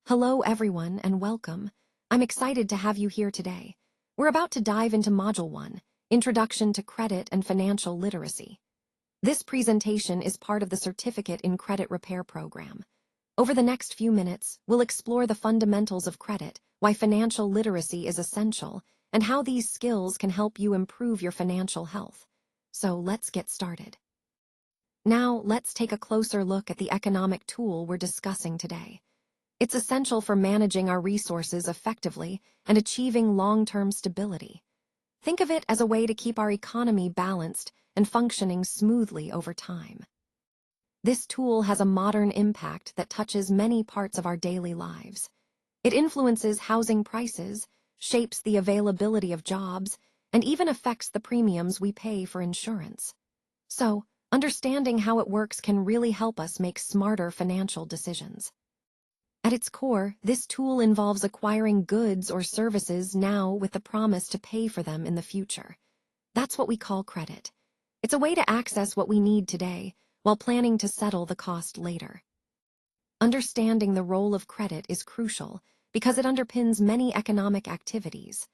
Hello everyone and welcome. I'm excited to have you here today. We're about to dive into Module 1, Introduction to Credit and Financial Literacy. This presentation is part of the Certificate in Credit Repair program. Over the next few minutes, we'll explore the fundamentals of credit, why financial literacy is essential, and how these skills can help you improve your financial health. So let's get started. Now, let's take a closer look at the economic tool we're discussing today. It's essential for managing our resources effectively and achieving long-term stability. Think of it as a way to keep our economy balanced and functioning smoothly over time. This tool has a modern impact that touches many parts of our daily lives. It influences housing prices, shapes the availability of jobs, and even affects the premiums we pay for insurance. So, understanding how it works can really help us make smarter financial decisions. At its core, this tool involves acquiring goods or services now with the promise to pay for them in the future. That's what we call credit. It's a way to access what we need today while planning to settle the cost later. Understanding the role of credit is crucial because it underpins many economic activities.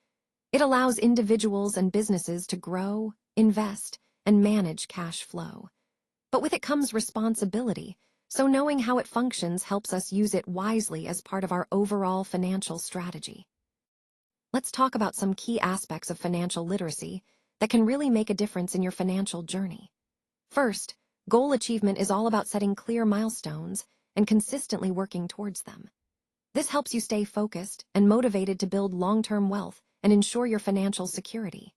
It allows individuals and businesses to grow, invest, and manage cash flow. But with it comes responsibility. So knowing how it functions helps us use it wisely as part of our overall financial strategy. Let's talk about some key aspects of financial literacy that can really make a difference in your financial journey. First, goal achievement is all about setting clear milestones and consistently working towards them. This helps you stay focused and motivated to build long-term wealth and ensure your financial security.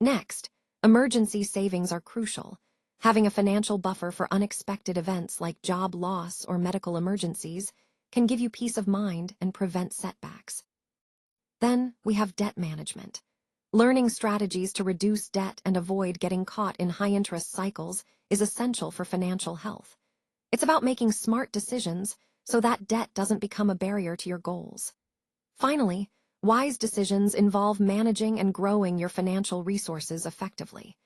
Next, emergency savings are crucial. Having a financial buffer for unexpected events like job loss or medical emergencies can give you peace of mind and prevent setbacks. Then we have debt management. Learning strategies to reduce debt and avoid getting caught in high-interest cycles is essential for financial health. It's about making smart decisions so that debt doesn't become a barrier to your goals. Finally, wise decisions involve managing and growing your financial resources effectively.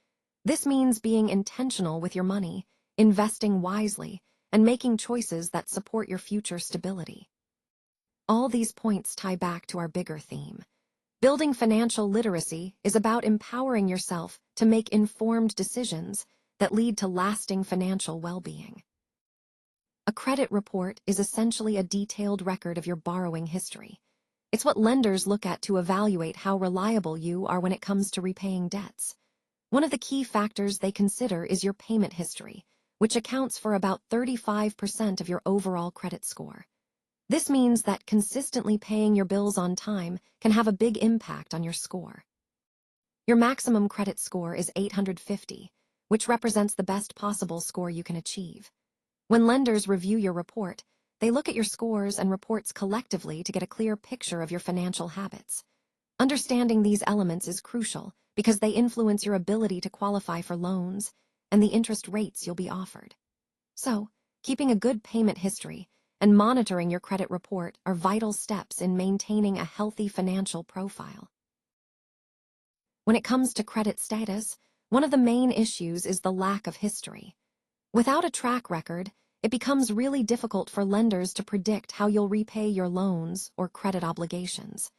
This means being intentional with your money, investing wisely, and making choices that support your future stability. All these points tie back to our bigger theme. Building financial literacy is about empowering yourself to make informed decisions that lead to lasting financial well-being. A credit report is essentially a detailed record of your borrowing history. It's what lenders look at to evaluate how reliable you are when it comes to repaying debts. One of the key factors they consider is your payment history, which accounts for about 35% of your overall credit score. This means that consistently paying your bills on time can have a big impact on your score. Your maximum credit score is 850, which represents the best possible score you can achieve. When lenders review your report, they look at your scores and reports collectively to get a clear picture of your financial habits. Understanding these elements is crucial because they influence your ability to qualify for loans and the interest rates you'll be offered. So, keeping a good payment history and monitoring your credit report are vital steps in maintaining a healthy financial profile. When it comes to credit status, one of the main issues is the lack of history. Without a track record, it becomes really difficult for lenders to predict how you'll repay your loans or credit obligations.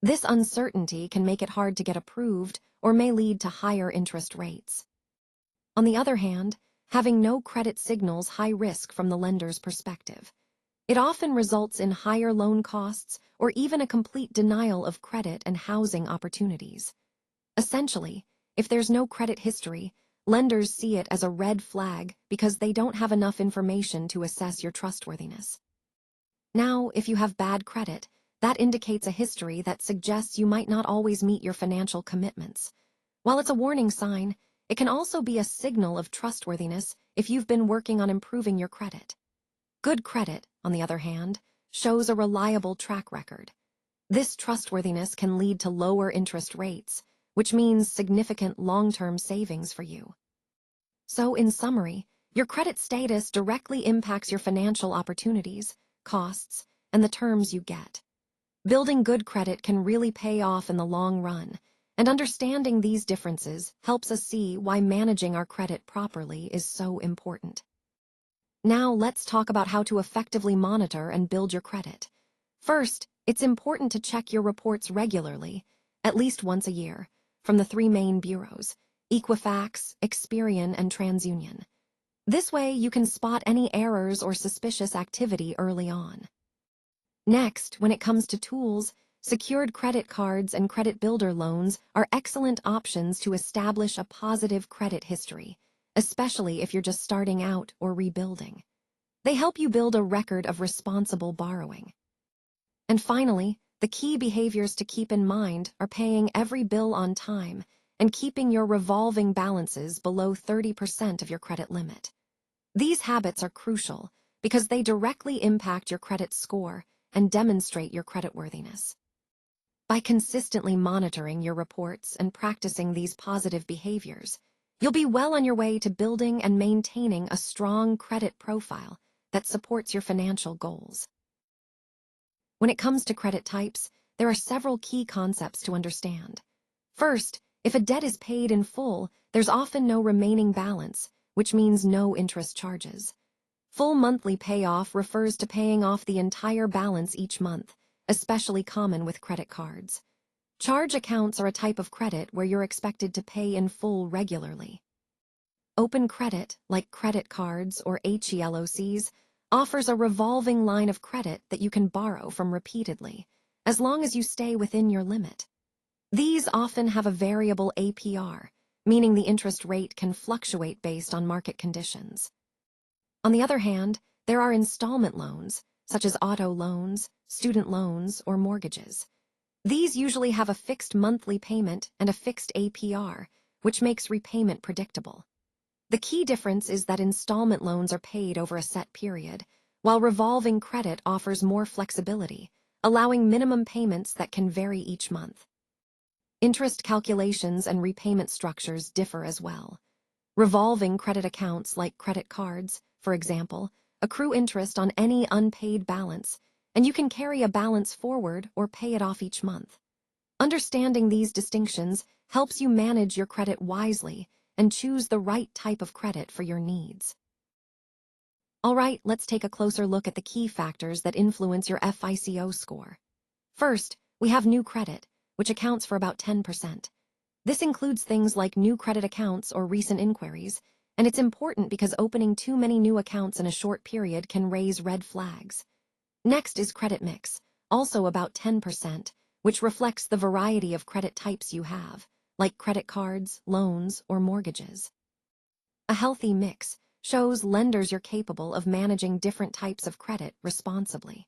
This uncertainty can make it hard to get approved or may lead to higher interest rates. On the other hand, having no credit signals high risk from the lender's perspective. It often results in higher loan costs or even a complete denial of credit and housing opportunities. Essentially, if there's no credit history, lenders see it as a red flag because they don't have enough information to assess your trustworthiness. Now, if you have bad credit, that indicates a history that suggests you might not always meet your financial commitments. While it's a warning sign, it can also be a signal of trustworthiness if you've been working on improving your credit. Good credit, on the other hand, shows a reliable track record. This trustworthiness can lead to lower interest rates, which means significant long-term savings for you. So, in summary, your credit status directly impacts your financial opportunities, costs, and the terms you get. Building good credit can really pay off in the long run, and understanding these differences helps us see why managing our credit properly is so important. Now let's talk about how to effectively monitor and build your credit. First, it's important to check your reports regularly, at least once a year, from the three main bureaus, Equifax, Experian, and TransUnion. This way, you can spot any errors or suspicious activity early on. Next, when it comes to tools, secured credit cards and credit builder loans are excellent options to establish a positive credit history, especially if you're just starting out or rebuilding. They help you build a record of responsible borrowing. And finally, the key behaviors to keep in mind are paying every bill on time and keeping your revolving balances below 30% of your credit limit. These habits are crucial because they directly impact your credit score and demonstrate your creditworthiness. By consistently monitoring your reports and practicing these positive behaviors, you'll be well on your way to building and maintaining a strong credit profile that supports your financial goals. When it comes to credit types, there are several key concepts to understand. First, if a debt is paid in full, there's often no remaining balance, which means no interest charges. Full monthly payoff refers to paying off the entire balance each month, especially common with credit cards. Charge accounts are a type of credit where you're expected to pay in full regularly. Open credit, like credit cards or HELOCs, offers a revolving line of credit that you can borrow from repeatedly, as long as you stay within your limit. These often have a variable APR, meaning the interest rate can fluctuate based on market conditions. On the other hand, there are installment loans, such as auto loans, student loans, or mortgages. These usually have a fixed monthly payment and a fixed APR, which makes repayment predictable. The key difference is that installment loans are paid over a set period, while revolving credit offers more flexibility, allowing minimum payments that can vary each month. Interest calculations and repayment structures differ as well. Revolving credit accounts like credit cards, for example, accrue interest on any unpaid balance, and you can carry a balance forward or pay it off each month. Understanding these distinctions helps you manage your credit wisely and choose the right type of credit for your needs. All right, let's take a closer look at the key factors that influence your FICO score. First, we have new credit, which accounts for about 10%. This includes things like new credit accounts or recent inquiries, and it's important because opening too many new accounts in a short period can raise red flags. Next is credit mix, also about 10%, which reflects the variety of credit types you have, like credit cards, loans, or mortgages. A healthy mix shows lenders you're capable of managing different types of credit responsibly.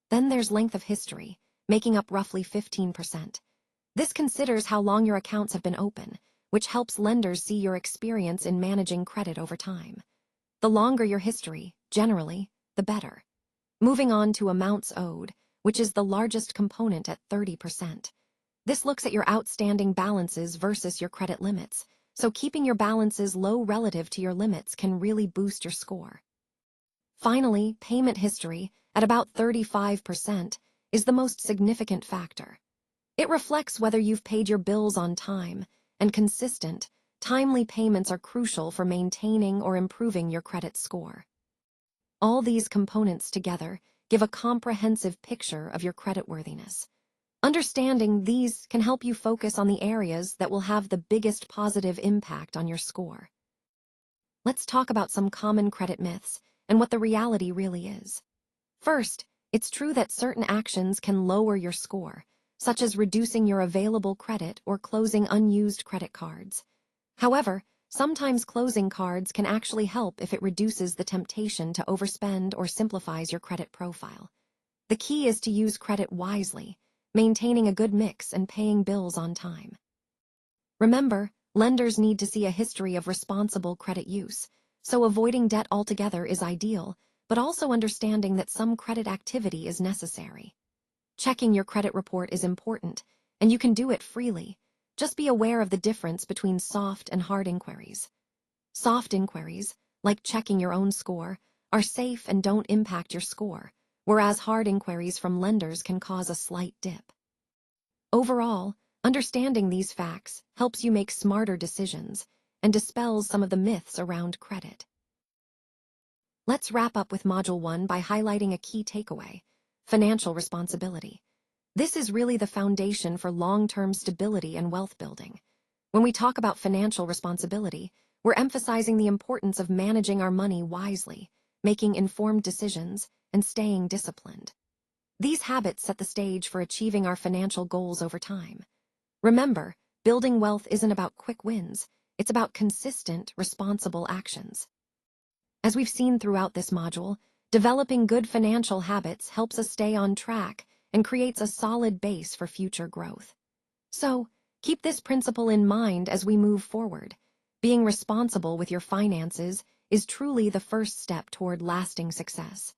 Then there's length of history, making up roughly 15%. This considers how long your accounts have been open, which helps lenders see your experience in managing credit over time. The longer your history, generally, the better. Moving on to amounts owed, which is the largest component at 30%. This looks at your outstanding balances versus your credit limits, so keeping your balances low relative to your limits can really boost your score. Finally, payment history, at about 35%, is the most significant factor. It reflects whether you've paid your bills on time, and consistent, timely payments are crucial for maintaining or improving your credit score. All these components together give a comprehensive picture of your creditworthiness. Understanding these can help you focus on the areas that will have the biggest positive impact on your score. Let's talk about some common credit myths and what the reality really is. First, it's true that certain actions can lower your score, such as reducing your available credit or closing unused credit cards. However, sometimes closing cards can actually help if it reduces the temptation to overspend or simplifies your credit profile. The key is to use credit wisely, maintaining a good mix and paying bills on time. Remember, lenders need to see a history of responsible credit use, so avoiding debt altogether is ideal, but also understanding that some credit activity is necessary. Checking your credit report is important, and you can do it freely. Just be aware of the difference between soft and hard inquiries. Soft inquiries, like checking your own score, are safe and don't impact your score, whereas hard inquiries from lenders can cause a slight dip. Overall, understanding these facts helps you make smarter decisions and dispels some of the myths around credit. Let's wrap up with Module 1 by highlighting a key takeaway. financial responsibility. This is really the foundation for long-term stability and wealth building. When we talk about financial responsibility, we're emphasizing the importance of managing our money wisely, making informed decisions, and staying disciplined. These habits set the stage for achieving our financial goals over time. Remember, building wealth isn't about quick wins, it's about consistent, responsible actions. As we've seen throughout this module, developing good financial habits helps us stay on track and creates a solid base for future growth. So, keep this principle in mind as we move forward. Being responsible with your finances is truly the first step toward lasting success.